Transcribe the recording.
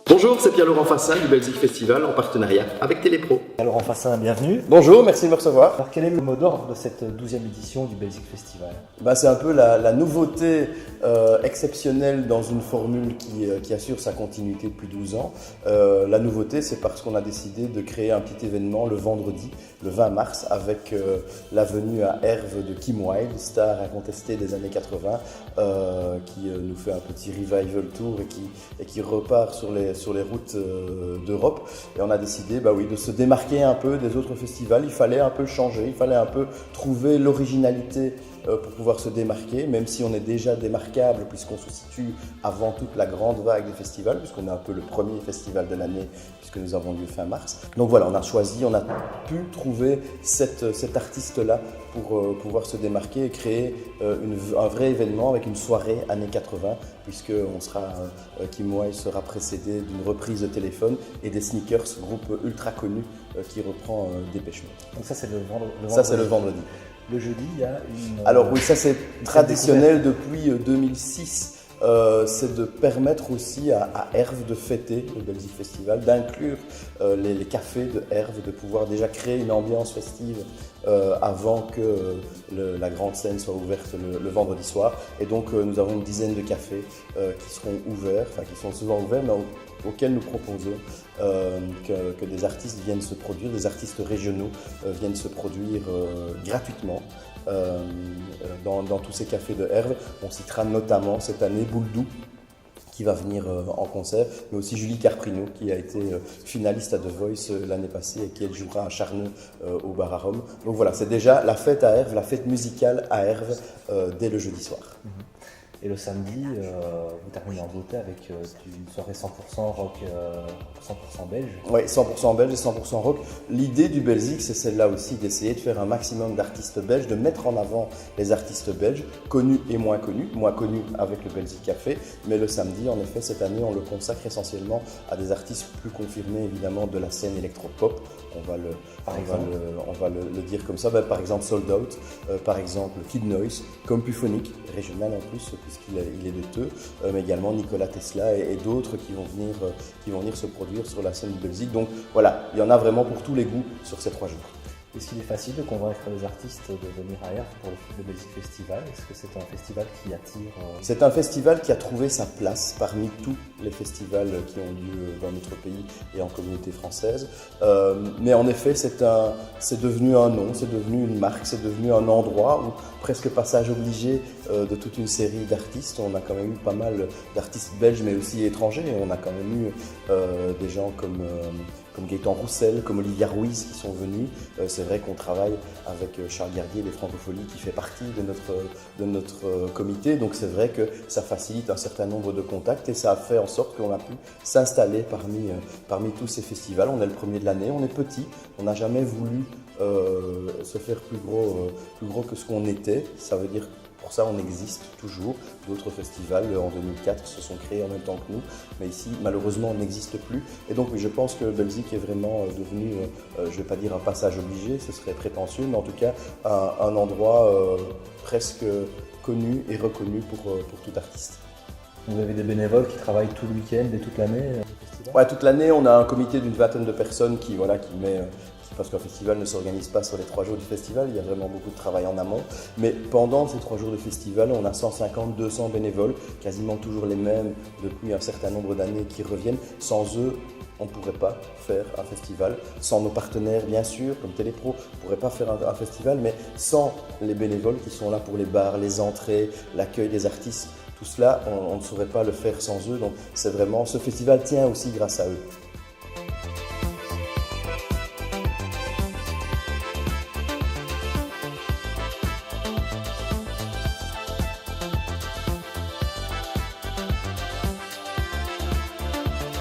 Bonjour, c'est Pierre-Laurent Fassin du Belzic Festival en partenariat avec Télépro. Laurent Fassin, bienvenue. Bonjour, merci de me recevoir. Alors quel est le mot d'ordre de cette 12e édition du Belzic Festival? C'est un peu la nouveauté exceptionnelle dans une formule qui assure sa continuité depuis 12 ans. La nouveauté, c'est parce qu'on a décidé de créer un petit événement le vendredi, le 20 mars, avec la venue à Herve de Kim Wilde, star incontestée des années 80, qui nous fait un petit revival tour et qui repart sur les routes d'Europe. Et on a décidé de se démarquer un peu des autres festivals. Il fallait un peu changer, il fallait un peu trouver l'originalité pour pouvoir se démarquer, même si on est déjà démarquable puisqu'on se situe avant toute la grande vague des festivals, puisqu'on est un peu le premier festival de l'année, puisque nous avons lieu fin mars. Donc voilà, on a pu trouver cet artiste-là pour pouvoir se démarquer et créer un vrai événement avec une soirée années 80, puisque Kim Wilde sera précédé d'une reprise de Téléphone et des Sneakers, groupe ultra connu qui reprend Dépêche Mode. Donc ça c'est le vendredi. Ça c'est le vendredi. Le jeudi, il y a une... Alors oui, ça c'est traditionnel depuis 2006. C'est de permettre aussi à Herve de fêter le Belzic Festival, d'inclure les cafés de Herve, de pouvoir déjà créer une ambiance festive avant que la grande scène soit ouverte le vendredi soir. Et donc nous avons une dizaine de cafés qui seront ouverts, enfin qui sont souvent ouverts, mais auxquels nous proposons que des artistes viennent se produire, des artistes régionaux viennent se produire gratuitement. Dans tous ces cafés de Herve. On citera notamment cette année Bouldou qui va venir en concert, mais aussi Julie Carprino qui a été finaliste à The Voice l'année passée et qui elle jouera à Charneux au Bar à Rome. Donc voilà, c'est déjà la fête à Herve, la fête musicale à Herve dès le jeudi soir. Et le samedi, vous terminez en beauté avec une soirée 100% rock, 100% belge. Oui, 100% belge et 100% rock. L'idée du Belzic, c'est celle-là aussi, d'essayer de faire un maximum d'artistes belges, de mettre en avant les artistes belges, connus et moins connus avec le Belzic Café. Mais le samedi, en effet, cette année, on le consacre essentiellement à des artistes plus confirmés, évidemment, de la scène électropop. On va le dire comme ça. Par exemple, Sold Out, par exemple, Kid Noise, Compuphonique, régional en plus, puisqu'il est de Theux, mais également Nicolas Tesla et d'autres qui vont venir se produire sur la scène du Belzic. Donc voilà, il y en a vraiment pour tous les goûts sur ces 3 jours. Est-ce qu'il est facile de convaincre les artistes de venir à Herve pour le Belzic Festival? Est-ce que c'est un festival qui attire C'est un festival qui a trouvé sa place parmi tous les festivals qui ont lieu dans notre pays et en communauté française. Mais en effet, c'est devenu un nom, c'est devenu une marque, c'est devenu un endroit où presque passage obligé de toute une série d'artistes. On a quand même eu pas mal d'artistes belges mais aussi étrangers. On a quand même eu des gens comme Gaëtan Roussel, comme Olivia Ruiz qui sont venus. C'est vrai qu'on travaille avec Charles Gardier, les Francopholies, qui fait partie de notre comité. Donc c'est vrai que ça facilite un certain nombre de contacts et ça a fait en sorte qu'on a pu s'installer parmi tous ces festivals. On est le premier de l'année, on est petit, on n'a jamais voulu se faire plus gros que ce qu'on était. Ça veut dire pour ça, on existe toujours. D'autres festivals en 2004 se sont créés en même temps que nous, mais ici, malheureusement, on n'existe plus. Et donc, je pense que le Belzic est vraiment devenu, je ne vais pas dire un passage obligé, ce serait prétentieux, mais en tout cas, un endroit presque connu et reconnu pour tout artiste. Vous avez des bénévoles qui travaillent tout le week-end et toute l'année au festival? Ouais, toute l'année, on a un comité d'une vingtaine de personnes qui met... Parce qu'un festival ne s'organise pas sur les 3 jours du festival, il y a vraiment beaucoup de travail en amont. Mais pendant ces 3 jours de festival, on a 150, 200 bénévoles, quasiment toujours les mêmes depuis un certain nombre d'années qui reviennent. Sans eux, on ne pourrait pas faire un festival. Sans nos partenaires, bien sûr, comme Télépro, on ne pourrait pas faire un festival. Mais sans les bénévoles qui sont là pour les bars, les entrées, l'accueil des artistes, tout cela, on ne saurait pas le faire sans eux. Donc c'est vraiment, ce festival tient aussi grâce à eux.